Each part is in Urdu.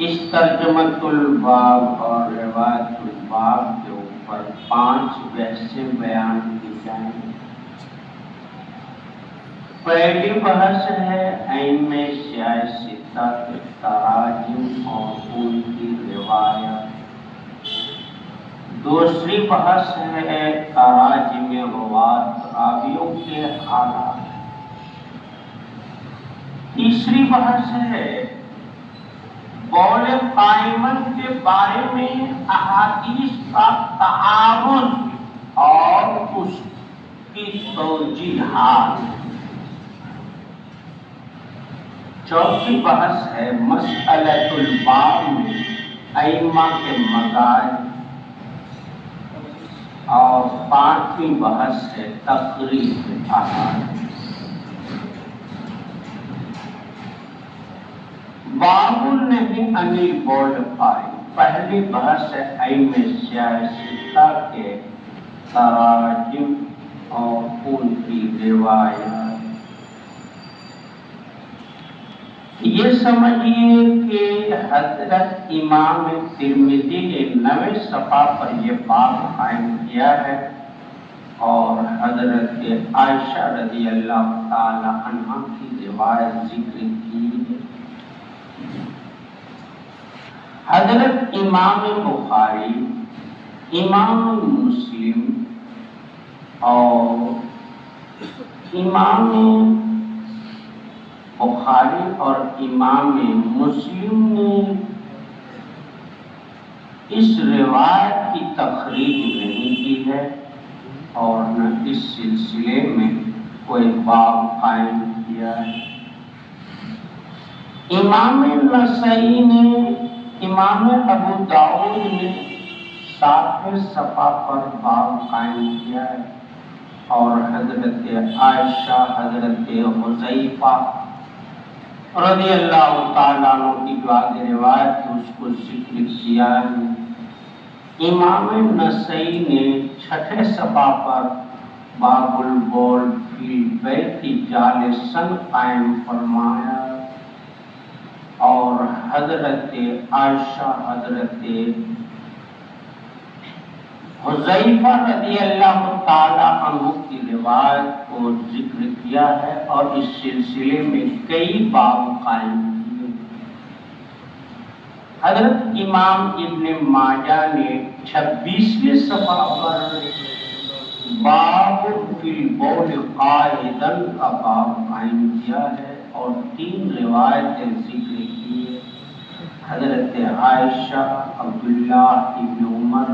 اس ترجمۃ الباب اور روایت الباب کے اوپر 5 بحثیں بیان کی جائیں۔ پہلی بحث ہے ائمہ سیاستہ کے تراجم اور ان کی روایت۔ دوسری بحث ہے تراجم روات، راویوں کے حالات۔ تیسری بحث ہے قول قائمن کے بارے میں احادیث کا تعارض اور اس کی توجیحات۔ چوتھی بحث ہے مسئلۃ الباب میں ائمہ کے مذاہب، اور 5ویں بحث ہے تقریب احادیث۔ باب النہی عن القول قائم، پہلی بحث ہے ائمہ سیاستہ کے تراجم اور ان کی روایات۔ یہ سمجھیے کہ حضرت امام ترمذی نے 9 صفحہ پر یہ باب قائم کیا ہے اور حضرت عائشہ رضی اللہ تعالی عنہ کی روایت ذکر کی ہے۔ حضرت امام بخاری، امام مسلم اور امام بخاری اور امام مسلم نے اس روایت کی تخریج نہیں کی ہے اور نہ اس سلسلے میں کوئی باب قائم کیا ہے۔ امام نسائی نے، امام ابو داؤد نے 7ویں صفحہ پر باب قائم کیا ہے اور حضرت عائشہ، حضرت حذیفہ رضی اللہ تعالیٰ عنہ کی جو آگے روایت ہے اس کو ذکر کیا ہے۔ امام نسائی نے 6 صفحہ پر باب البول فی البیت جالسا قائم فرمایا اور حضرت عائشہ، حضرت حذیفہ رضی اللہ تعالی عنہ کی روایت کو ذکر کیا ہے اور اس سلسلے میں کئی باب قائم کیے۔ حضرت امام ابن ماجہ نے 26ویں صفحہ پر باب فی البول قاعدا کا باب قائم کیا ہے اور 3 روایتیں ذکر کی ہے، حضرت عائشہ، عبداللہ ابن عمر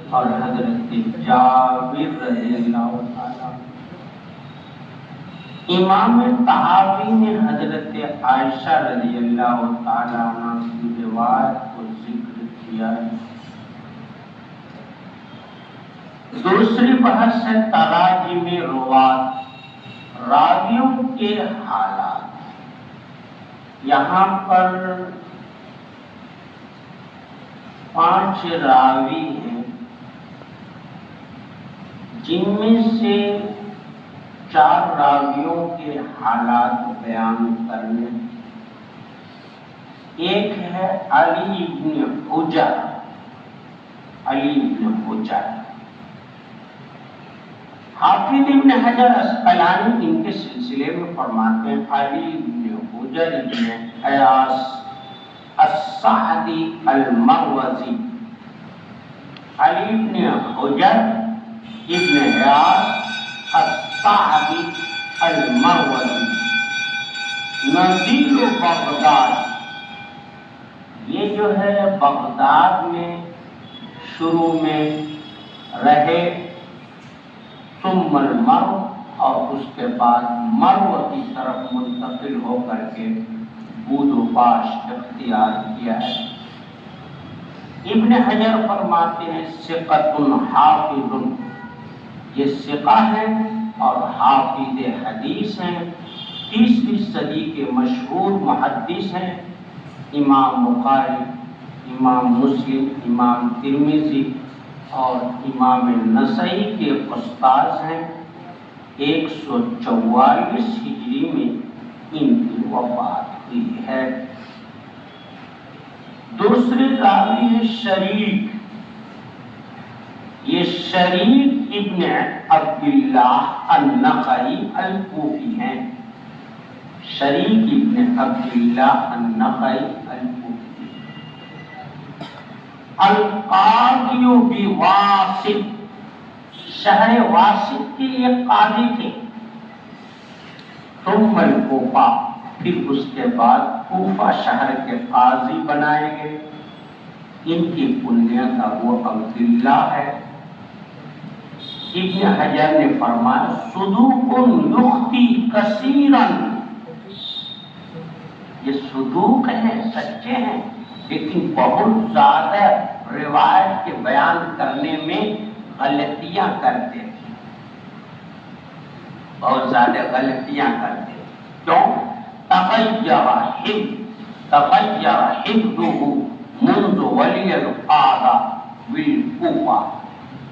اور حضرت جابر رضی اللہ تعالیٰ۔ امام طحاوی نے حضرت عائشہ رضی اللہ تعالیٰ عنہ کی روایت کو ذکر کیا ہے۔ دوسری بحث ہے تراجم روات، راویوں کے حالات۔ یہاں پر 5 راوی ہیں جن میں سے 4 راویوں کے حالات بیان کرنے۔ ایک ہے علی بن حجر، علی بن حجر۔ حافظ ابن حجر اسقلانی ان کے سلسلے میں فرماتے ہیں علی بن حجر ابن ایاس السعدی المروزی، علی بن حجر ابن ایاس السعدی المروزی، نزیل بغداد، یہ جو ہے بغداد میں شروع میں رہے، ثم المرو، اور اس کے بعد مرو کی طرف منتقل ہو کر کے بود و باش اختیار کیا ہے۔ ابن حجر فرماتے ہیں ثقۃ حافظ، یہ ثقہ ہیں اور حافظ حدیث ہیں، 30ویں صدی کے مشہور محدث ہیں۔ امام بخاری، امام مسلم، امام ترمذی اور امام نسائی کے استاد ہیں۔ 144 ہجری میں ان کی وفات ہوئی ہے۔ دوسری راوی ہے شریک، یہ شریک ابن عبداللہ النخعی الکوفی ہیں، شریک ابن عبداللہ النخعی الکوفی۔ القاضی بواسط، شہر واسط کے یہ قاضی تھے، ثم الکوفہ، پھر اس کے بعد کوفہ شہر کے قاضی بنائے گئے۔ ان کی کنیت ابو عبداللہ ہے۔ ابن حجر نے فرمایا صدوق یخطی کثیرا، یہ صدوق ہیں، سچے ہیں، لیکن بہت زیادہ روایت کے بیان کرنے میں غلطیاں کرتے ہیں، بہت زیادہ غلطیاں کرتے ہیں۔ کیوں؟ تغیر حفظه منذ ولی القاضی بالکوفہ،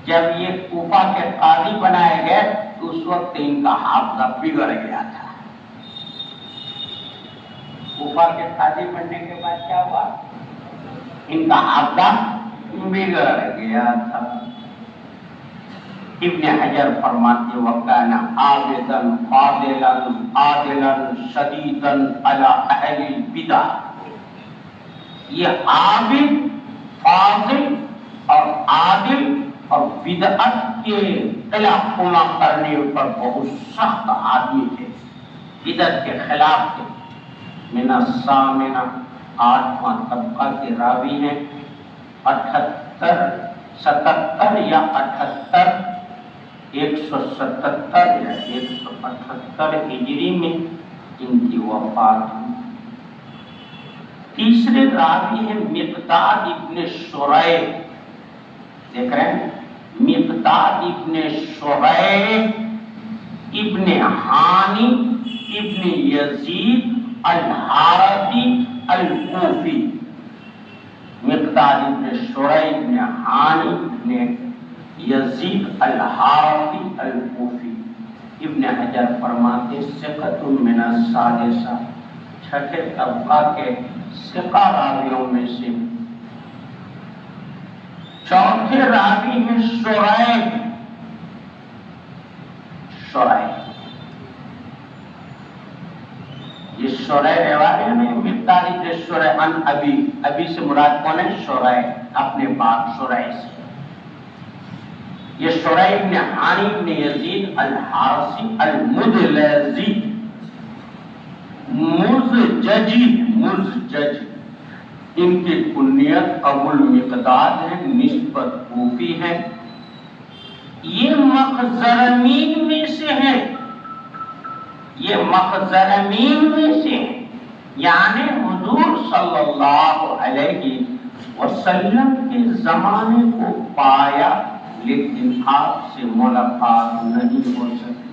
جب یہ کوفہ کے قاضی بنائے گئے تو اس وقت ان کا حافظہ بگڑ گیا تھا۔ کوفہ کے قاضی بننے کے بعد کیا ہوا؟ ان کا حافظہ بگڑ گیا تھا۔ ابن حجر فرماتے وَكَانَ عَابِدًا فَاضِلًا عَادِلًا شَدِيدًا عَلَى أَهْلِ الْبِدْعَ، یہ عابد، فاضل اور عادل اور بدعت کے خلاف کرنے پر بہت سخت آدمی تھے، بدعت کے خلاف تھے۔ من الثامنہ، 8واں طبقہ کے راوی ہیں، 77 یا 78 177 یا 178 ہجری میں ان کی وفات ہوئی۔ تیسرے راوی ہیں مقداد ابن شریح، دیکھ رہے ہیں، مقداد ابن شریح ابن حانی ابن یزید الحارثی الکوفی، مقداد ابن شریح ابن حانی ابن یزید الحارثی الکوفی۔ ابن حجر فرماتے ثقۃ من السادسہ، چھٹے طبقہ کے ثقہ راویوں میں سے۔ چوتھے راوی ہیں شریح، یہ شریح روایت میں مقداد ابن شریح عن ابی سے مراد کون ہے؟ شریح، اپنے باپ شریح سے۔ یہ شریح ابن حانی ابن یزید الحارثی المدلجی، مزجج، ان کی کنیت ابو المقداد ہے، نسبت کوفی ہے۔ یہ مخزرمین میں سے ہیں، یہ مخزرمین میں سے ہیں، یعنی حضور صلی اللہ علیہ وسلم کے زمانے کو پایا لیکن آپ سے ملاقات نہیں ہو سکی۔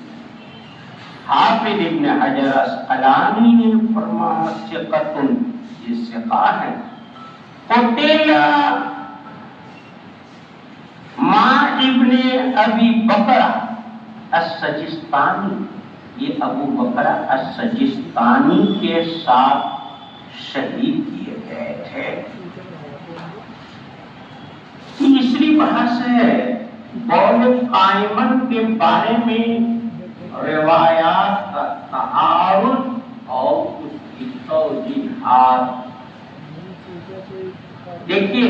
حافظ ابن حجر اسقلانی نے فرمایا ثقۃ، یہ ثقہ ہے۔ قتل مع ابن ابی بکر السجستانی، یہ ابو بکر السجستانی کے ساتھ شہید کیے گئے تھے۔ تیسری بحث ہے قول قائمن کے بارے میں روایات کا تعارض اور اس کی توجیحات۔ دیکھیے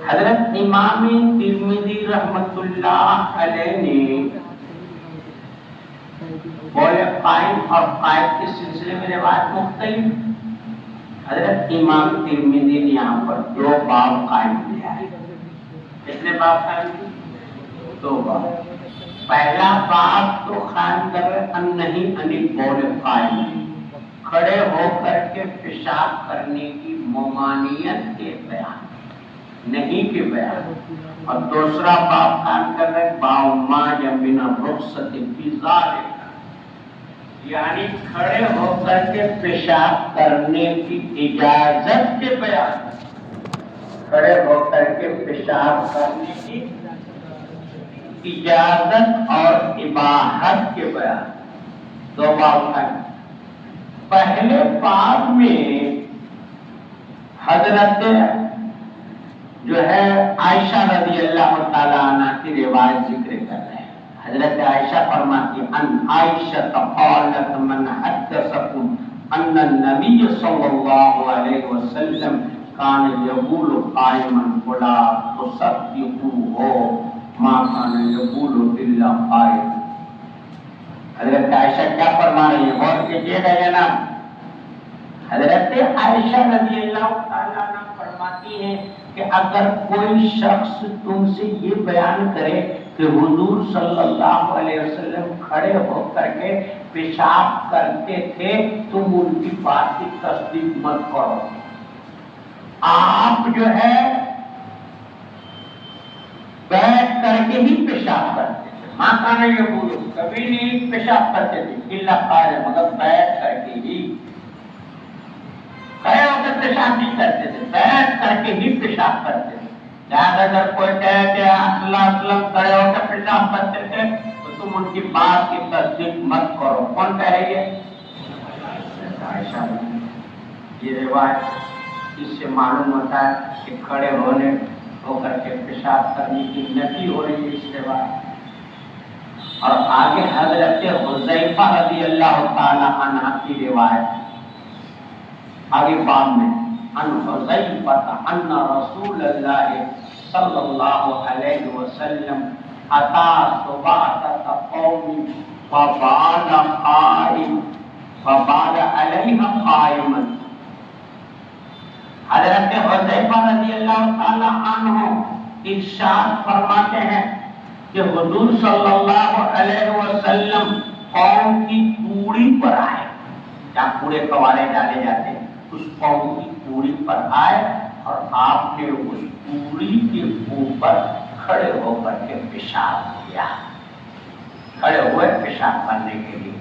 حضرت امام ترمذی رحمت اللہ علیہ نے قول قائم اور قائد کے سلسلے میں روایت مختلف، حضرت امام ترمذی نے یہاں پر 2 باب قائم کیا ہے۔ کتنے باب قائم کیے؟ 2 باب۔ پہلا باب تو قائم کر نہیں قول قائم، کھڑے ہو کر کے پیشاب کرنے کی ممانعت کے بیان، نہیں کے بیان، اور دوسرا باب قائم کر رہے باب ما من الرخصۃ فی ذلک، یعنی کھڑے ہو کر کے پیشاب کرنے کی اجازت کے بیان، کھڑے ہو کر کے پیشاب کرنے کی اجازت اور اباحت کے بیان، 2 باب ہیں۔ پہلے باب میں حضرت جو ہے عائشہ رضی اللہ تعالی عنہ کی روایت ذکر کر رہے ہیں. حضرت عائشہ فرماتی ان عائشہ قالت من حدثکم ان النبی صلی اللہ علیہ وسلم کان یقول قائما فلا تصدقوه ما کان یقول الا قائما. حضرت عائشہ کیا فرما رہی ہے؟ غور کیجیے گا جناب. حضرت عائشہ رضی اللہ تعالیٰ عنہ فرماتی ہیں کہ اگر کوئی شخص تم سے یہ بیان کرے کہ حضور صلی اللہ علیہ وسلم کھڑے ہو کر کے پیشاب کرتے تھے، تم ان کی بات کی تصدیق مت کرو. آپ جو ہے بیٹھ کر کے ہی پیشاب کرتے تھے. ماں کانا یہ بولو کبھی نہیں پیشاب کرتے تھے اللہ قائل، مگر بیٹھ کر کے ہی. کھڑے ہو کر پیشاب نہیں کرتے تھے، بیٹھ کر کے ہی پیشاب کرتے تھے. لہٰذا اگر کوئی کہے کہ اللہ وسلم کھڑے ہو کر پیشاب کرتے تھے تو تم ان کی بات کی تصدیق مت کرو. کون کہہ رہی ہے؟ عائشہ. یہ روایت اس سے معلوم ہوتا ہے کہ کھڑے ہونے ہو کر کے پیشاب کرنے کی نفی ہو رہی ہے اس روایت. اور آگے حضرت حذیفہ رضی اللہ تعالی عنہ کی روایت آگے باب میں ان حذیفہ ان رسول اللہ صلی اللہ علیہ وسلم اتا صباحۃ قوم فبال علیہ قائما. حضرت حذیفہ رضی اللہ تعالی عنہ ارشاد فرماتے ہیں کہ حضور صلی اللہ علیہ وسلم قوم کی کوڑی پر آئے، جہاں کوڑے کوارے ڈالے جاتے ہیں اس قوم کی کوڑی پر آئے اور آپ نے اس کوڑی کے اوپر کھڑے ہو کر کے پیشاب کیا. کھڑے ہوئے پیشاب کرنے کے لیے.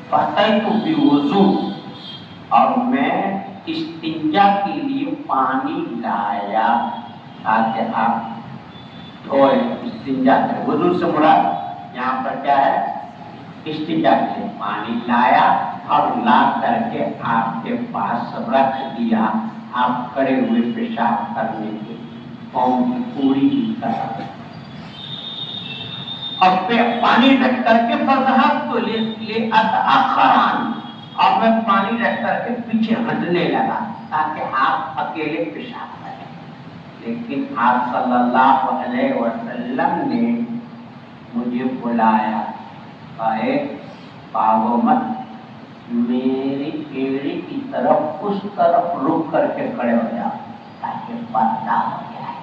فاتیت بوضو، اور میں استنجا کے لیے پانی لایا تاکہ آپ دھوئے. استنجا وضو سے مراد یہاں پر کیا ہے؟ استنجا کے لیے پانی لایا اور لا کر کے آپ کے پاس رکھ دیا. آپ کھڑے ہوئے پیشاب کرنے کے قوم کی پوری کی طرح. اور پانی رکھ کر کے فضحت تو لے اتاخران، اور میں پانی رکھ کر کے پیچھے ہٹنے لگا تاکہ آپ اکیلے پیشاب کریں. لیکن آپ صلی اللہ علیہ وسلم نے مجھے بلایا، کہے پاگو مت، میری ایڑی کی طرف اس طرف رک کر کے کھڑے ہو جاؤ تاکہ پتہ ہو جائے.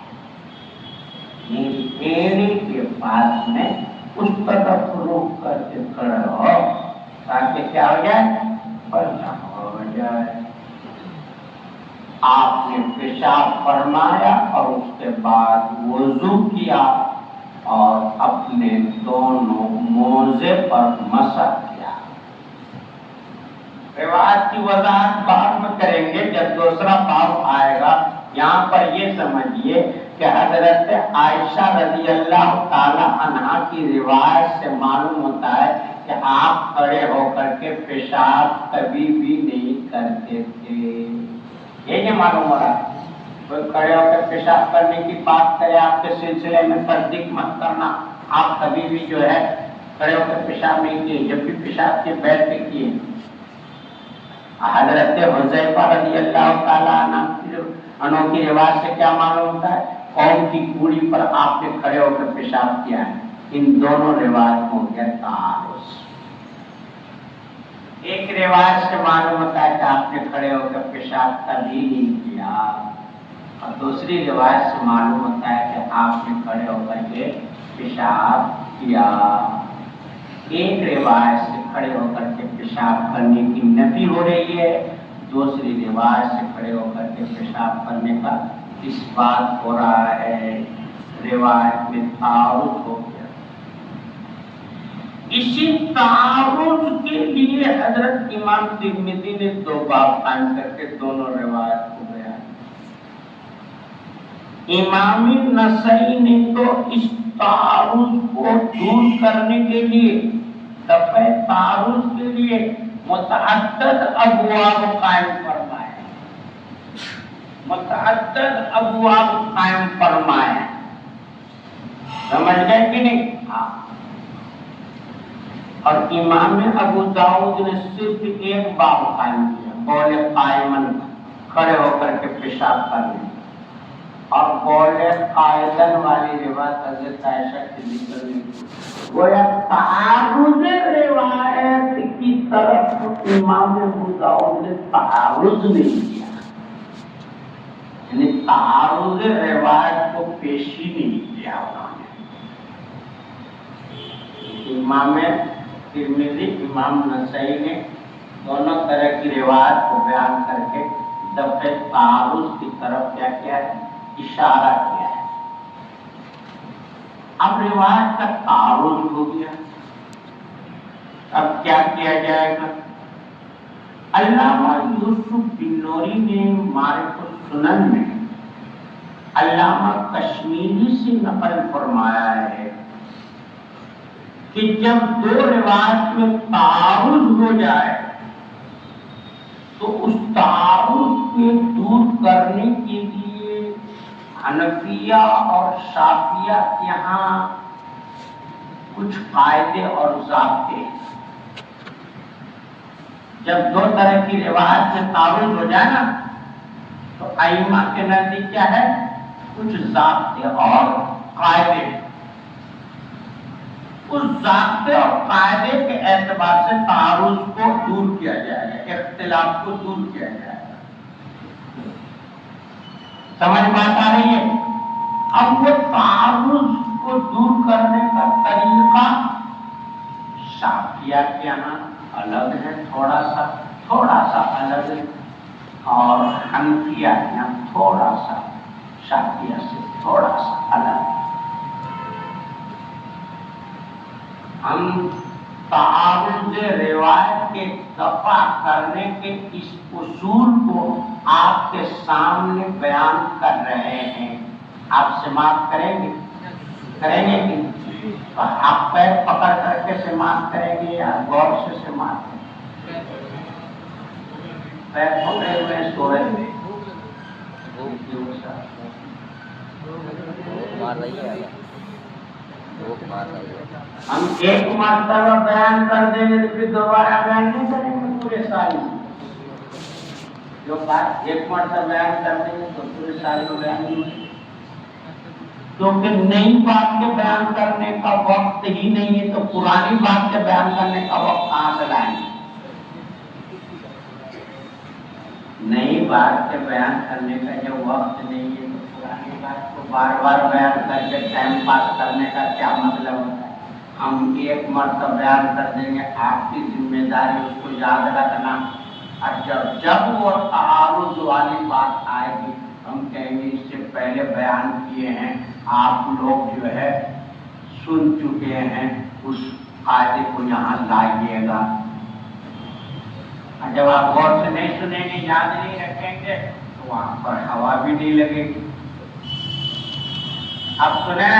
میری ایڑی کے پاس میں اس طرف رک کر کے کھڑے ہو تاکہ کیا ہو جائے؟ پتہ ہو جائے. آپ نے پیشاب فرمایا اور اس کے بعد وضو کیا اور اپنے دونوں موزے پر مسح کیا. روایت کی وضاحت بعد میں کریں گے جب دوسرا باب آئے گا. یہاں پر یہ سمجھیے کہ حضرت عائشہ رضی اللہ تعالی عنہا کی روایت سے معلوم ہوتا ہے کہ آپ کھڑے ہو کر کے پیشاب کبھی بھی نہیں کرتے تھے. یہ نہیں معلوم ہو رہا کوئی کھڑے ہو کر پیشاب کرنے کی بات کرے آپ کے سلسلے میں تصدیق مت کرنا. آپ کبھی بھی جو ہے کھڑے ہو کر پیشاب نہیں کیے، جب بھی پیشاب کے بیٹھ کے کیے. حضرت حذیفہ رضی اللہ تعالیٰ عنہ کی روایت سے کیا معلوم ہوتا ہے؟ قوم کی کوڑی پر آپ نے کھڑے ہو کر پیشاب کیا ہے. ان دونوں روایت ہو گیا تعارض. ایک روایت سے معلوم ہوتا ہے کہ آپ نے کھڑے ہو کر پیشاب کبھی نہیں کیا، اور دوسری روایت سے معلوم ہوتا ہے کہ آپ نے کھڑے ہو کر کے پیشاب کیا. ایک روایت سے کھڑے ہو کر کے پیشاب کرنے کی نفی ہو رہی ہے، دوسری روایت سے کھڑے ہو کر کے پیشاب کرنے کا اس بات ہو رہا ہے. روایت میں تعارض ہو گیا. اسی تعارض کے لیے حضرت امام ترمذی نے دو باب قائم کر کے دونوں روایت کو بیان. امام نسائی نے تو اس تعارض کو دور کرنے کے لیے، دفع تعارض کے لیے متعدد ابواب قائم فرمائے. متعدد ابواب قائم فرمائے. سمجھ گئے کہ نہیں؟ ہاں. اور امام ابو داؤد نے صرف ایک باب قائم کیا، قول قائمن، کھڑے ہو کر کے پیشاب کرنے، اور قول قائدن والی روایت حضرت عائشہ کی ذکر نہیں کی. گویا تعارض روایت کی طرف امام ابو داؤد نے تعارض نہیں کیا، یعنی تعارض روایت کو پیشی نہیں کیا انہوں نے. امام ترمذی، امام نسائی نے دونوں طرح کی روایت کو بیان کر کے دفع تعارض کی طرف کیا کیا ہے؟ اشارہ کیا ہے. اب روایت کا تعارض ہو گیا، اب کیا کیا جائے گا؟ علامہ یوسف بن نوری نے معرفت السنن میں علامہ کشمیری سے نقل فرمایا ہے کہ جب دو روایت میں تعارض ہو جائے تو اس تعارض کو دور کرنے کے لیے حنفیہ اور شافعیہ کے یہاں کچھ قاعدے اور ضابطے ہیں. جب دو طرح کی روایت میں تعارض ہو جائے نا تو ائمہ کے نزدیک کیا ہے؟ کچھ ضابطے اور قاعدے. اس ضابطے اور قاعدے کے اعتبار سے تعارض کو دور کیا جائے گا، اختلاف کو دور کیا جائے گا. سمجھ بات آ رہی ہے؟ اب وہ تعارض کو دور کرنے کا طریقہ شافعیہ کے یہاں الگ ہے، تھوڑا سا الگ ہے، اور حنفیہ کے یہاں تھوڑا سا شافعیہ سے تھوڑا سا الگ ہے. ہم تعارض روایت کے دفع کرنے کے اس اصول کو آپ کے سامنے بیان کر رہے ہیں. آپ سماعت کریں گے کہ تو آپ پیر پکڑ کر کے سماعت کریں گے یا غور سے سماعت کریں گے؟ پیر پکڑے ہوئے سو رہے ہیں. ہم ایک مرتبہ بیان کر دیں گے تو پھر دوبارہ بیان نہیں کریں گے پورے سال میں. جو بات ایک مرتبہ بیان کر دیں گے تو پورے سال میں بیان نہیں ہوگی، کیونکہ نئی بات کے بیان کرنے کا وقت ہی نہیں ہے تو پرانی بات کے بیان کرنے کا وقت کہاں سے لائیں گے؟ نئی بات کے بیان کرنے کا جب وقت نہیں ہے تو پرانی بات کو بار بار بیان کر کے ٹائم پاس کرنے کا کیا مطلب ہوتا ہے؟ ہم ایک مرتبہ بیان کر دیں گے، آپ کی ذمہ داری اس کو یاد رکھنا. اور جب وہ تعارض والی بات آئے گی ہم کہیں گے اس سے پہلے بیان کیے ہیں، آپ لوگ جو ہے سن چکے ہیں، اس قاعدے کو یہاں لائیے گا. جب آپ غور سے نہیں سنیں گے، یاد نہیں رکھیں گے تو وہاں پر ہوا بھی نہیں لگے گی. آپ سنیں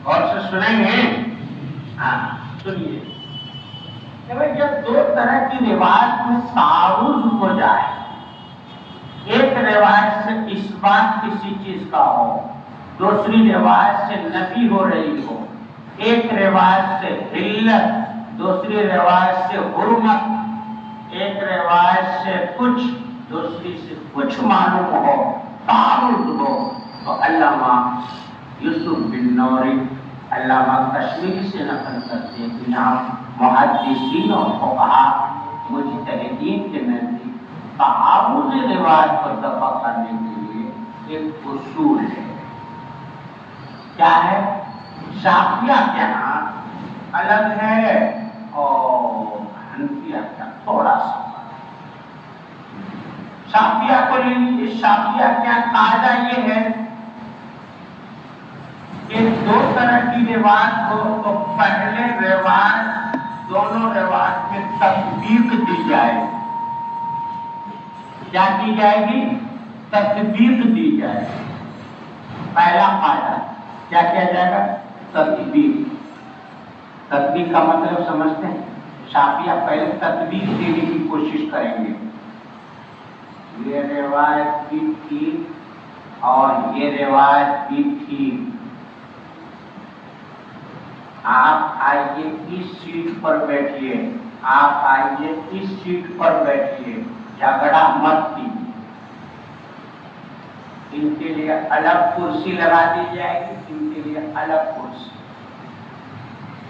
غور سے سنیں گے. ہاں سنیے. جب دو طرح کی روایت میں تعارض ہو جائے، ایک روایت سے اس بات کسی چیز کا ہو، دوسری روایت سے نفی ہو رہی ہو، ایک روایت سے علت، دوسری روایت سے حرمت، ایک روایت سے کچھ دوسری سے کچھ معلوم ہو، تعارض ہو، تو علامہ یوسف بن نوری علامہ کشمیری سے نقل کرتے ہیں کہ یہاں محدثین اور فقہاء مجتہدین کے نزدیک تعارض روایت کو دفع کرنے کے لیے ایک اصول ہے. کیا ہے؟ شافعیہ کے یہاں الگ ہے اور حنفیہ کا تھوڑا سا. شافعیہ کو لیجیے، شافعیہ کا قاعدہ یہ ہے کہ دو طرح کی روایت ہو تو پہلے روایت دونوں روایت میں تطبیق دی جائے. کیا کی جائے گی؟ تطبیق دی جائے. پہلا قاعدہ کیا کیا جائے گا؟ تطبیق. تطبیق کا مطلب سمجھتے ہیں؟ شافعیہ پہلے تطبیق دینے کی کوشش کریں گے. یہ روایت بھی تھی اور یہ روایت بھی تھی. آپ آئیے اس سیٹ پر بیٹھیے, آپ آئیے اس سیٹ پر بیٹھیے, جھگڑا مت کیجیے. ان کے لیے الگ کرسی لگا دی جائے گی, ان کے لیے الگ کرسی.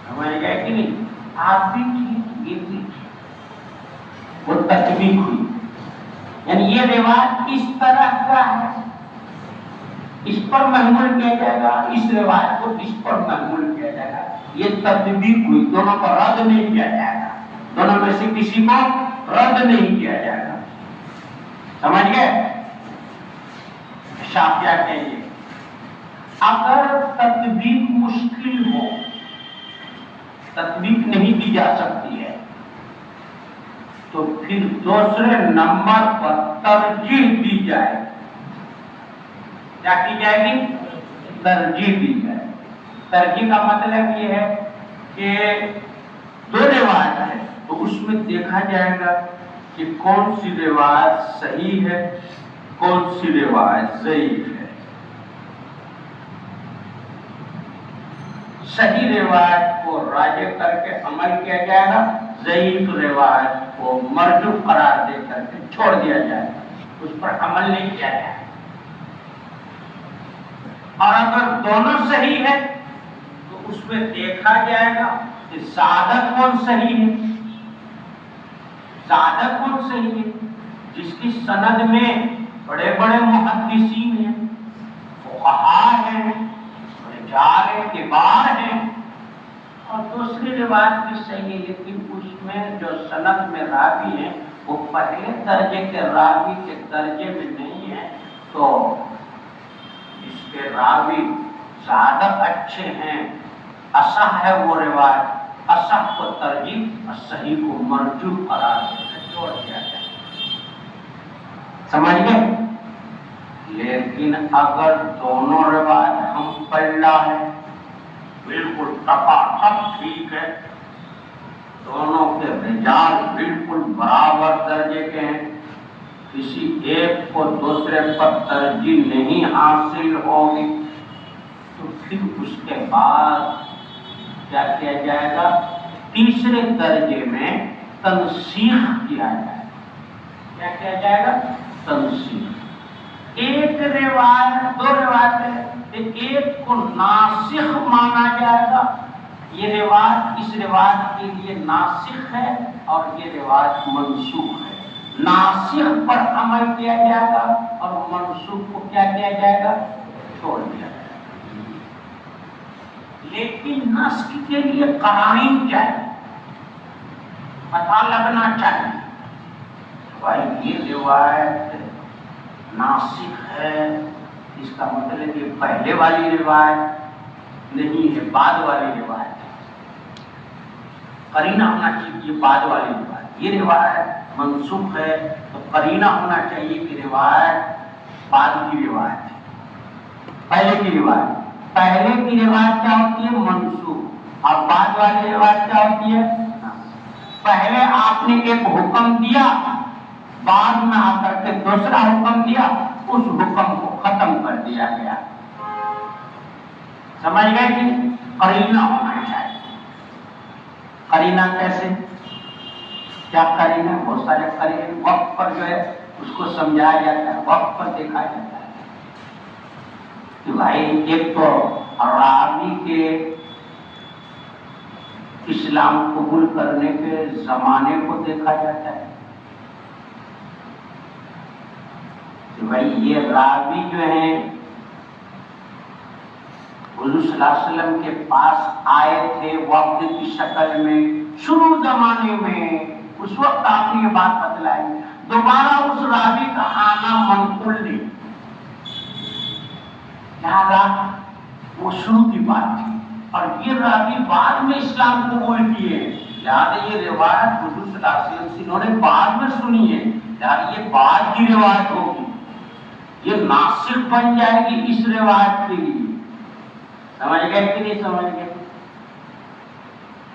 سمجھ گئے کہ نہیں؟ آپ بھی ٹھیک, یہ بھی ٹھیک. وہ تطبیق ہوئی, یعنی یہ رواج اس طرح کا ہے, اس پر محمول کیا جائے گا, اس رواج کو اس پر محمول کیا جائے گا. یہ تطبیق ہوئی, دونوں کو رد نہیں کیا جائے گا, دونوں میں سے کسی کو رد نہیں کیا جائے گا. سمجھ گئے؟ شاہ کیا کہیں, اگر تطبیق مشکل ہو, تطبیق نہیں کی جا سکتی ہے, تو پھر دوسرے نمبر پر ترجیح دی جائے. کیا کی جائے گی؟ ترجیح دی جائے. ترجیح کا مطلب یہ ہے کہ دو روایت ہے تو اس میں دیکھا جائے گا کہ کون سی روایت صحیح ہے, کون سی روایت ضعیف ہے. صحیح روایت کو راجع کر کے عمل کیا جائے گا, ضعیف روایت کو مرجو قرار دے کر کے چھوڑ دیا جائے گا, اس پر عمل نہیں کیا جائے گا. اور اگر دونوں صحیح ہے تو اس میں دیکھا جائے گا کہ زیادہ کون صحیح ہے, زیادہ کون صحیح ہے, جس کی سند میں بڑے بڑے محدثین ہیں, فقہاء ہیں, رجال کبار ہیں, اور دوسری روایت بھی صحیح ہے لیکن اس میں جو سند میں راوی ہیں وہ پہلے درجے کے راوی کے درجے میں نہیں ہے, تو اس کے راوی زیادہ اچھے ہیں, اصح ہے وہ روایت, اصح کو ترجیح اور صحیح کو مرجوح قرار دے کر چھوڑ دیا جائے. سمجھ گئے؟ لیکن اگر دونوں روایت ہم پلہ ہے, بالکل ٹپاٹپ ٹھیک ہے, دونوں کے رجال بالکل برابر درجے کے ہیں, کسی ایک کو دوسرے پر ترجیح نہیں حاصل ہوگی, تو پھر اس کے بعد کیا کیا جائے گا, تیسرے درجے میں تنسیخ کیا جائے گا. کیا کیا جائے گا؟ تنسیخ. ایک روایت, دو روایت ہے, ایک کو ناسخ مانا جائے گا, یہ روایت اس روایت کے لیے ناسخ ہے اور یہ روایت منسوخ ہے. ناسخ پر عمل کیا جائے گا اور منسوخ کو کیا کیا جائے گا, چھوڑ دیا جائے گا. لیکن نسخ کے لیے قرائن چاہیے, پتہ لگنا چاہیے بھائی یہ روایت ناسخ ہے, اس کا مطلب یہ پہلے والی روایت نہیں ہے, بعد والی روایت ہے. قرینہ ہونا چاہیے بعد والی روایت. یہ روایت منسوخ ہے تو قرینہ ہونا چاہیے کہ روایت بعد کی روایت ہے, پہلے کی روایت. پہلے کی روایت کیا ہوتی ہے؟ منسوخ. اور بعد والی روایت کیا ہوتی ہے؟ پہلے آپ نے ایک حکم دیا, بعد میں آ کر کے دوسرا حکم دیا, اس حکم کو ختم کر دیا گیا. سمجھ گئے کہ قرینہ ہونا چاہیے. قرینہ کیسے, کیا قرینہ؟ بہت سارے قرینے وقت پر جو ہے اس کو سمجھایا جاتا ہے, وقت پر دیکھا جاتا ہے کہ بھائی ایک تو راوی کے اسلام قبول کرنے کے زمانے کو دیکھا جاتا ہے کہ بھائی یہ راوی جو ہیں حضور صلی اللہ علیہ وسلم کے پاس آئے تھے وقت کی شکل میں, شروع زمانے میں, اس وقت آپ نے یہ بات بتلائی, دوبارہ اس راوی کا آنا منقول نہیں, لہذا وہ شروع کی بات تھی, اور یہ راوی بعد میں اسلام قبول کیے, لہذا یہ روایت حضور صلی اللہ علیہ وسلم سے انہوں نے بعد میں سنی ہے, لہذا یہ بعد کی روایت ہوگی, یہ ناسخ بن جائے گی اس روایت کے لیے. سمجھ گئے کہ نہیں سمجھ گئے؟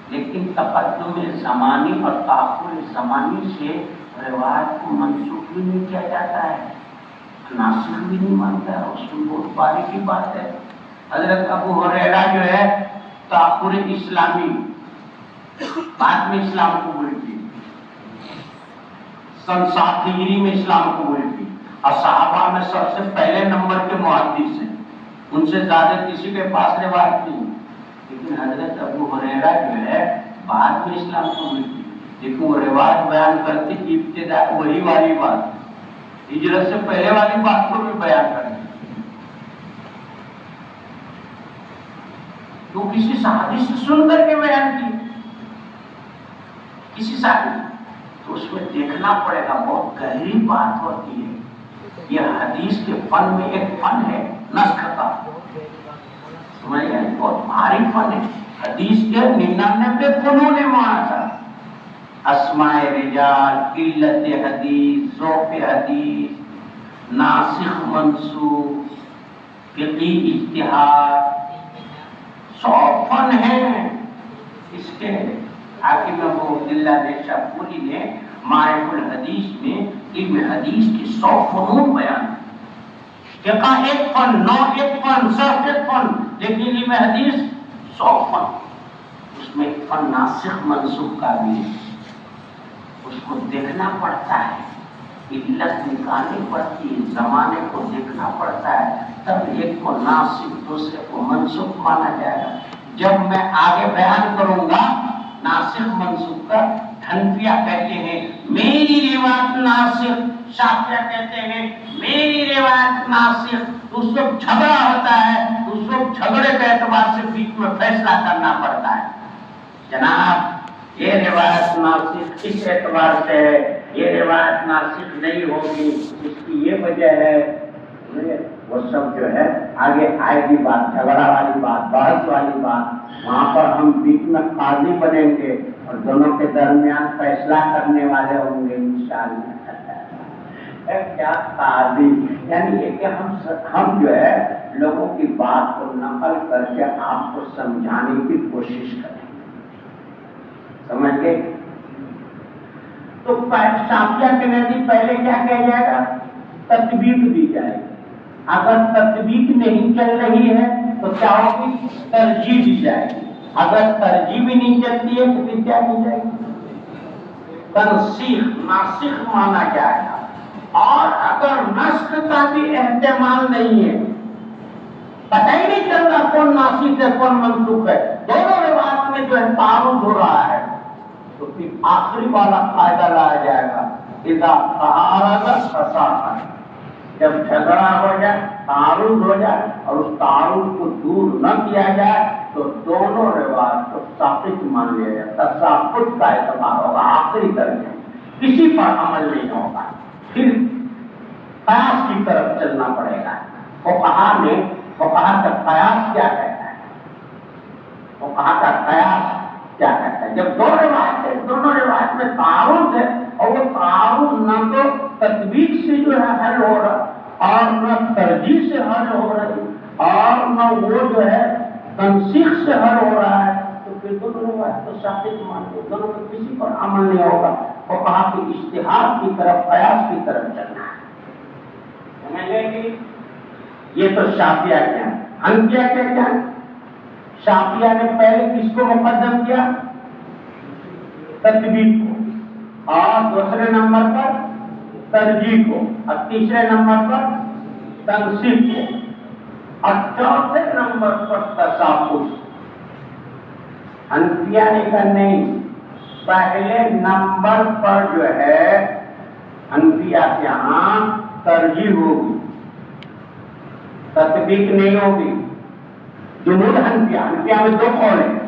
لیکن تقدم زمانی اور تأخر زمانی سے روایت کو منسوخ بھی نہیں کیا جاتا ہے، ناسخ بھی نہیں مانتا ہے، اس میں بہت باریکی بات ہے۔ حضرت ابو ہریرہ جو ہے تاخر اسلامی، بعد میں اسلام قبول کی، سن 7 ہجری میں اسلام قبول کی، اور صحابہ میں سب سے پہلے نمبر کے محدث ہیں، ان سے زیادہ کسی کے پاس روایت نہیں، لیکن حضرت ابو ہریرہ جو ہے بعد میں اسلام قبول کی، لیکن وہ روایت بیان کرتے کہ ابتدا وہی والی بات، ہجرت سے پہلے والی بات کو بھی بیان کرتے، تو کسی صحابی سے سن کر کے بیان کی، کسی صحابی، تو اس میں دیکھنا پڑے گا، بہت گہری بات ہوتی ہے۔ یہ حدیث کے فن میں ایک فن ہے نسخ کا، سمجھ گئے، بہت بھاری فن ہے۔ حدیث کے 99 فنون معاصر، اسماء رجال، قلت حدیث، ذوق حدیث، ناسخ منسوخ، فقہی اجتہاد، 100 فن ہیں اس کے۔ حاکم ابو عبداللہ نیشاپوری نے معارف الحدیث میں علم حدیث کی 100 فنون بیان، فقہ ایک فن، نو ایک فن، صرف ایک فن، لیکن علم حدیث 100 فن، اس میں ایک فن ناسخ منسوخ کا بھی ہے، اس کو دیکھنا پڑتا ہے، علت نکالنی پڑتی ہے، زمانے کو دیکھنا پڑتا ہے، تب ایک کو ناسخ دوسرے کو منسوخ مانا جائے گا۔ جب میں آگے بیان کروں گا ناسخ منسوخ کا، حنفیہ کہتے ہیں میری روایت ناسخ، شافعیہ کہتے ہیں میری روایت ناسخ، اس وقت جھگڑا ہوتا ہے، اس وقت جھگڑے کے اعتبار سے بیچ میں فیصلہ کرنا پڑتا ہے، جناب یہ روایت ناسخ اس اعتبار سے ہے، یہ روایت ناسخ نہیں ہوگی، اس کی یہ وجہ ہے، وہ سب جو ہے آگے آئے گی بات، جھگڑا والی بات، بحث والی بات، وہاں پر ہم بیچ میں قاضی بنیں گے اور دونوں کے درمیان فیصلہ کرنے والے ہوں گے انشاءاللہ۔ کیا قاضی، یعنی یہ کہ ہم جو ہے لوگوں کی بات کو نقل کر کے آپ کو سمجھانے کی کوشش کریں، سمجھ گئے؟ تو شافعیہ کے نزدیک پہلے کیا کہا جائے گا؟ تطبیق دی جائے گی، اگر تطبیق نہیں چل رہی ہے تو کیا ہوگی؟ ترجیح دی جائے گی، اگر ترجیح بھی نہیں چلتی ہے تو پھر کیا دی جائے گی؟ تنسیخ، ناسخ مانا جائے گا۔ اور اگر نسخ کا بھی احتمال نہیں ہے، پتہ ہی نہیں چل رہا کون ناسخ ہے کون منسوخ ہے، دونوں روایات میں جو ہے تعارض ہو رہا ہے، تو پھر آخری والا قاعدہ لایا جائے گا، اذا تعارض فساقا، جب جھگڑا ہو جائے، تعارض ہو جائے اور اس تعارض کو دور نہ کیا جائے تو دونوں روایات کو ثابت مان لیا جائے، تساقط کا اعتبار ہوگا، آخری درجے کسی پر عمل نہیں ہوگا، پھر قیاس کی طرف چلنا پڑے گا۔ فقہا کا قیاس کیا کہتا ہے؟ فقہا کا قیاس کیا کہتا ہے؟ جب دونوں روایت میں تعارض ہے اور وہ تعارض نہ تو تطبیق سے جو ہے حل ہو رہا اور نہ ترجیح سے حل ہو رہی اور نہ وہ جو ہے تنسیخ سے حل ہو رہا ہے، تو پھر دونوں روایت تو ثابت مان لو، دونوں میں کسی پر عمل نہیں ہوگا، فقہا کے اجتہاد کی طرف، قیاس کی طرف چلنا ہے، سمجھ لیں گے؟ یہ تو شافعیہ کیا ہے۔ حنفیہ کیا ہے؟ شافعیہ نے پہلے کس کو مقدم کیا؟ تطبیق کو، اور دوسرے نمبر پر ترجیح کو، اور تیسرے نمبر پر تنسیخ کو، اور چوتھے نمبر پر تساقط۔ حنفیہ نے کہا نہیں، پہلے نمبر پر جو ہے حنفیہ کے یہاں ترجیح ہوگی، تطبیق نہیں ہوگی۔ جمہور حنفیہ میں 2 قول ہیں،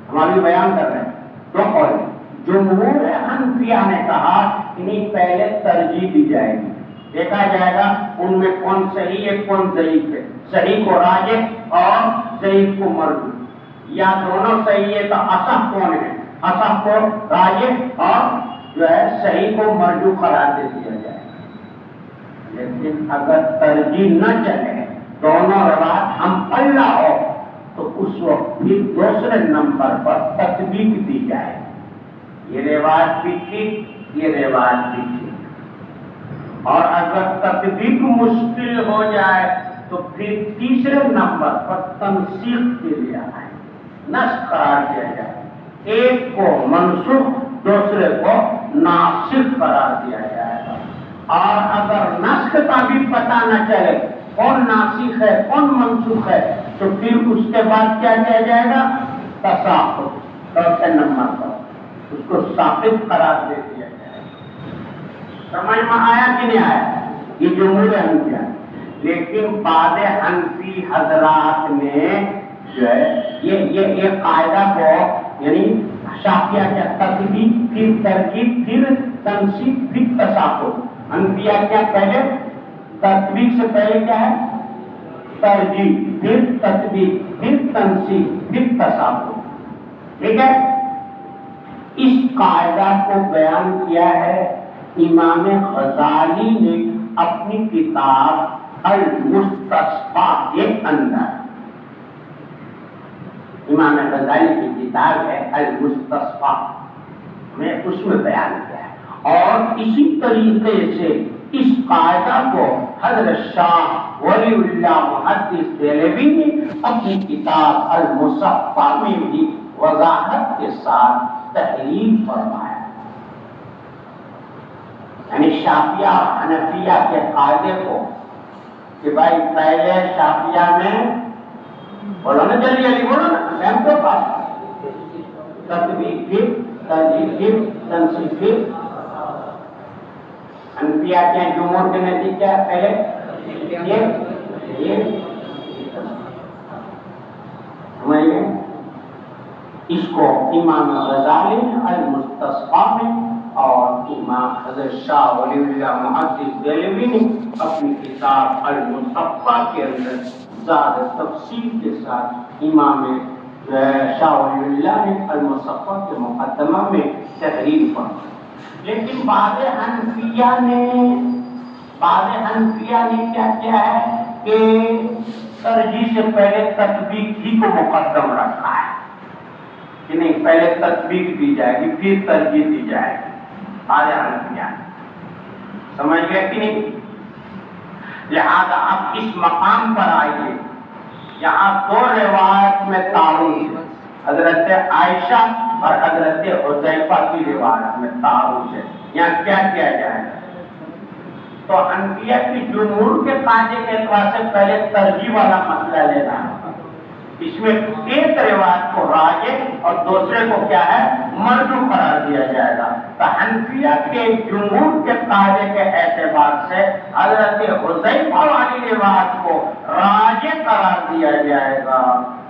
ہم ابھی بیان کر رہے ہیں، 2 قول ہیں۔ جمہور حنفیہ نے کہا کہ نہیں، پہلے ترجیح دی جائے گی، دیکھا جائے گا ان میں کون صحیح ہے کون ضعیف ہے، صحیح کو راجح اور ضعیف کو مردود، یا دونوں صحیح ہے تو اصح کون ہے، اصح کو راجح اور جو ہے صحیح کو مرجوح قرار دے دیا جائے گا۔ لیکن اگر ترجیح نہ چلے، دونوں روایت ہم پلہ ہو، تو اس وقت پھر دوسرے نمبر پر تطبیق دی جائے، یہ روایت بھی ٹھیک یہ رواج بھی تھی. اور اگر تطبیق مشکل ہو جائے تو پھر تیسرے نمبر پر تنسیخ کے لیے آئے، نسخ قرار دیا جائے. ایک کو منسوخ دوسرے کو ناسخ قرار دیا جائے گا. اور اگر نسخ کا بھی پتہ نہ چلے کون ناسخ ہے کون منسوخ ہے تو پھر اس کے بعد کیا کیا جائے گا؟ تساقط. چوتھے نمبر پر اس کو ثابت قرار دے دیا جائے گا. سمجھ میں آیا کہ نہیں آیا؟ یہ جمہور حنفیہ. لیکن بعض حنفی حضرات نے جو ہے یہ قاعدہ کو یعنی شافعیہ کے تطبیق پھر ترکیب پھر تنسیخ پھر تساقط. حنفیہ کیا پہلے تطبیق سے پہلے کیا ہے؟ ترجیح، پھر تطبیق، پھر تنسیخ، پھر تساقط. ٹھیک ہے. اس قاعدہ کو بیان کیا ہے امام غزالی نے اپنی کتاب المستصفیٰ کے اندر. امام غزالی کی کتاب ہے المستصفیٰ، میں اس میں بیان کیا ہے. اور اسی طریقے سے اس قاعدہ کو حضرت شاہ ولی اللہ محدث دہلوی نے اپنی کتاب المصفیٰ میں بھی وضاحت کے ساتھ تحریر فرمایا. یعنی شافعیہ اور حنفیہ کے قاعدے کو کہ بھائی پہلے شافعیہ میں بولو نا جلدی جلدی بولو نا ہم کو پاس تطبیق پھر ترجیح پھر تنسیخ پھر. حنفیہ کے جمہور کے نزدیک کیا ہے؟ پہلے یہ سمجھئے. اس کو امام غزالی المستصفیٰ میں اور امام حضرت شاہ ولی اللہ محدث دہلوی نے اپنی کتاب المصفیٰ کے اندر زیادہ تفصیل کے ساتھ امام شاہ ولی اللہ نے المصفیٰ کے مقدمہ میں تحریر فرمائی. لیکن بعض حنفیہ نے کیا کیا ہے کہ ترجیح سے پہلے تطبیق ہی کو مقدم رکھا ہے کہ نہیں پہلے تطبیق دی جائے گی پھر ترجیح دی جائے گی. بعض حنفیہ سمجھ گئے کہ نہیں؟ لہذا اب اس مقام پر آئیے. یہاں دو روایت میں تعارض ہے، حضرت عائشہ اور حضرت حذیفہ کی روایت میں تعارض ہے. یہاں کیا کیا جائے گا؟ تو حنفیہ کی جمہور کے قاعدے کے اعتبار سے پہلے ترجیح والا مسئلہ لینا ہے. اس میں ایک روایت کو راجح اور دوسرے کو کیا ہے مرجوح قرار دیا جائے گا. تو حنفیہ کے جمہور کے قاعدے کے اعتبار سے حضرت حذیفہ والی روایت کو راجح قرار دیا جائے گا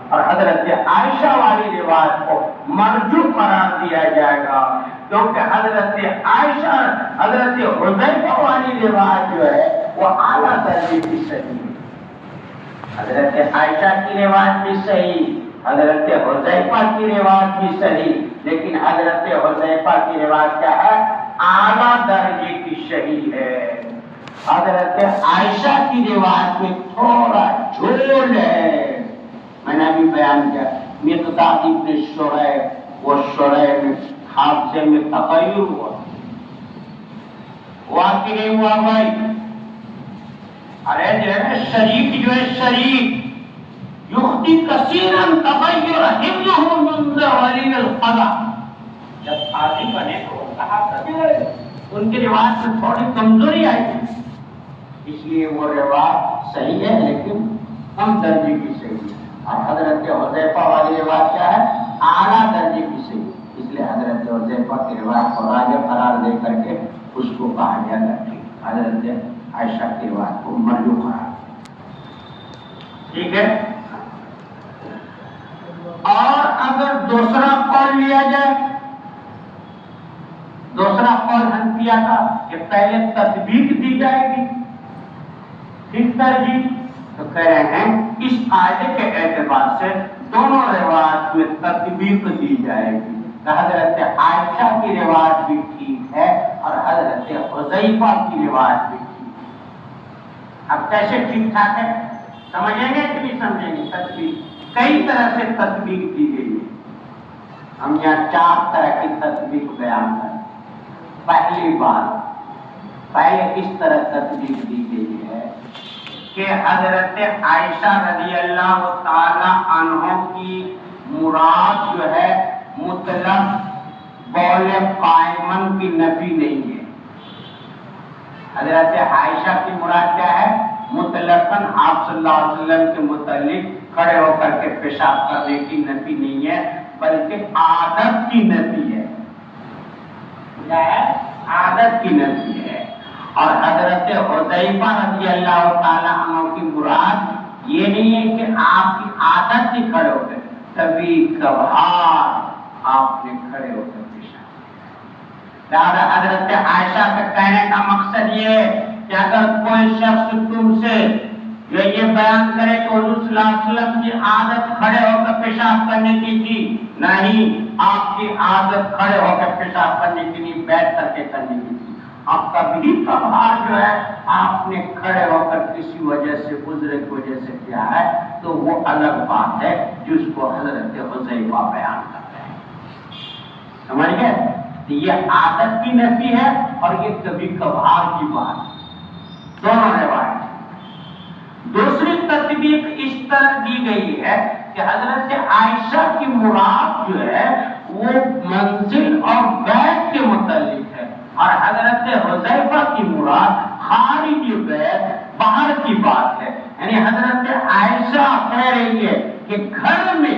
اور حضرت عائشہ والی روایت کو مرجوح قرار دیا جائے گا. کیونکہ حضرت عائشہ حضرت حذیفہ والی روایت جو ہے وہ اعلیٰ درجے کی صحیح ہے. حضرت عائشہ کی روایت بھی صحیح، حضرت حذیفہ کی روایت بھی صحیح، لیکن حضرت حذیفہ کی روایت کیا ہے؟ اعلیٰ درجے کی صحیح ہے. حضرت عائشہ کی روایت میں تھوڑا جھول ہے. میں نے ابھی بیان کیا مقداد ابن شریح وہ شریح میں حادثے میں تغیر ہوا کہ نہیں ہوا بھائی؟ ارے جو ہے شریک جو ہے شریک یختی کثیرا تغیر حفظہ من ولی القضا. جب قاضی بنے تو کہا ان کی روایت میں تھوڑی کمزوری آئی ہے، اس لیے وہ روایت صحیح ہے لیکن کم درجے کی صحیح ہے. اور حضرت حذیفہ والی روایت کیا ہے؟ اعلیٰ درجے کی صحیح. اس لیے حضرت حذیفہ کی روایت کو راجح قرار دے کر کے اس کو کہا گیا کہ حضرت عائشہ کی روایت کو مرجوح قرار. ٹھیک ہے. اور اگر دوسرا قول لیا جائے، دوسرا قول حنفیہ کا کہ پہلے تطبیق دی جائے گی پھر ترجیح، تو کہہ رہے ہیں اس قاعدے کے اعتبار سے دونوں روایت میں تطبیق دی جائے گی. حضرت عائشہ کی روایت بھی ٹھیک ہے اور حضرت حذیفہ کی روایت بھی ٹھیک ہے. اب کیسے ٹھیک ٹھاک ہے سمجھیں گے کہ نہیں سمجھیں گے؟ تطبیق کئی طرح سے تطبیق دی گئی ہے. ہم یہاں 4 طرح کی تطبیق بیان کریں. پہلی بات پہلے اس طرح ترتیب دی گئی ہے کہ حضرت عائشہ رضی اللہ تعالی عنہ کی مراد جو ہے مطلق قول قائمن کی نفی نہیں ہے. حضرت عائشہ کی مراد کیا ہے؟ مطلقاً آپ صلی اللہ علیہ وسلم کے متعلق کھڑے ہو کر کے پیشاب کرنے کی نفی نہیں ہے، بلکہ عادت کی نفی ہے. کیا ہے؟ عادت کی نفی ہے. اور حضرت حذیفہ رضی اللہ تعالی عنہ کی مراد یہ نہیں ہے کہ آپ کی عادت ہی کھڑے ہو گئے، کبھی کبھار آپ نے کھڑے ہو کر پیشاب. لہذا حضرت عائشہ کے کہنے کا مقصد یہ ہے کہ اگر کوئی شخص تم سے یہ بیان کرے کہ حضور صلی اللہ علیہ وسلم کی عادت کھڑے ہو کر پیشاب کرنے کی تھی، نہیں، آپ کی عادت کھڑے ہو کر پیشاب کرنے کی نہیں، بیٹھ کر کے کرنے کی تھی. آپ کا بھی کبھار جو ہے آپ نے کھڑے ہو کر کسی وجہ سے عذر کی وجہ سے کیا ہے تو وہ الگ بات ہے جس کو حضرت حذیفہ بیان کرتے ہیں. سمجھ گئے؟ یہ عادت کی نفی ہے اور یہ کبھی کبھار کی بات، دونوں روایت. دوسری تطبیق اس طرح دی گئی ہے کہ حضرت عائشہ کی مراد جو ہے وہ منزل اور بیت کے متعلق ہے، اور حضرت حذیفہ کی مراد خارج بیت، باہر کی بات ہے. یعنی حضرت عائشہ کہہ رہی ہے کہ گھر میں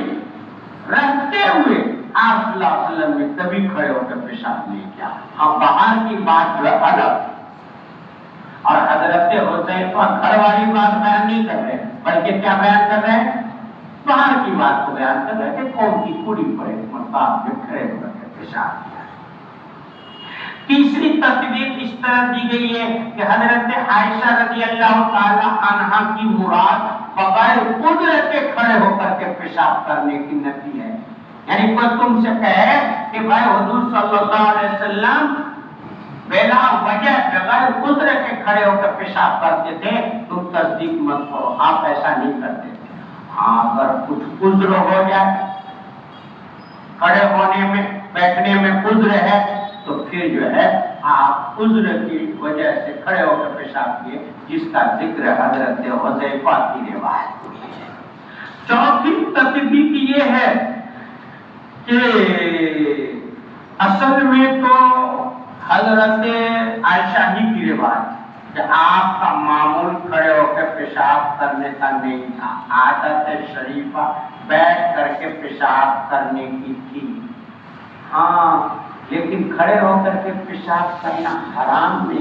رہتے ہوئے آپ صلی اللہ علیہ وسلم نے کبھی کھڑے ہو کر پیشاب نہیں کیا. ہاں، باہر کی بات جو ہے الگ. اور حضرت حذیفہ گھر والی بات بیان نہیں کر رہے بلکہ کیا بیان کر رہے ہیں؟ باہر کی بات کو بیان کر رہے کہ قوم کی پوری پڑے مرتبہ میں کھڑے ہو کر پیشاب کیا. تیسری تطبیق اس طرح دی گئی ہے کہ حضرت عائشہ رضی اللہ تعالی عنہا کی مراد بغیر قدرت کے کھڑے ہو کر کے پیشاب کرنے کی نفی ہے. یعنی کوئی تم سے کہے کہ بھائی حضور صلی اللہ علیہ وسلم بلا وجہ بغیر قدرت کے کھڑے ہو کر پیشاب کرتے تھے، تم تصدیق مت کرو، آپ ایسا نہیں کرتے تھے. ہاں، اگر کچھ عذر ہو جائے، کھڑے ہونے میں بیٹھنے میں عذر ہے تو پھر جو ہے آپ عذر کی وجہ سے کھڑے ہو کر پیشاب کیے، جس کا ذکر حضرت حذیفہ کی روایت میں ہے. چوتھی تطبیق یہ ہے کہ اصل میں تو حضرت عائشہ ہی کی روایت کہ آپ کا معمول کھڑے ہو کے پیشاب کرنے کا نہیں تھا، عادت شریفہ بیٹھ کر کے پیشاب کرنے کی تھی. ہاں، لیکن کھڑے ہو کر کے پیشاب کرنا حرام نہیں.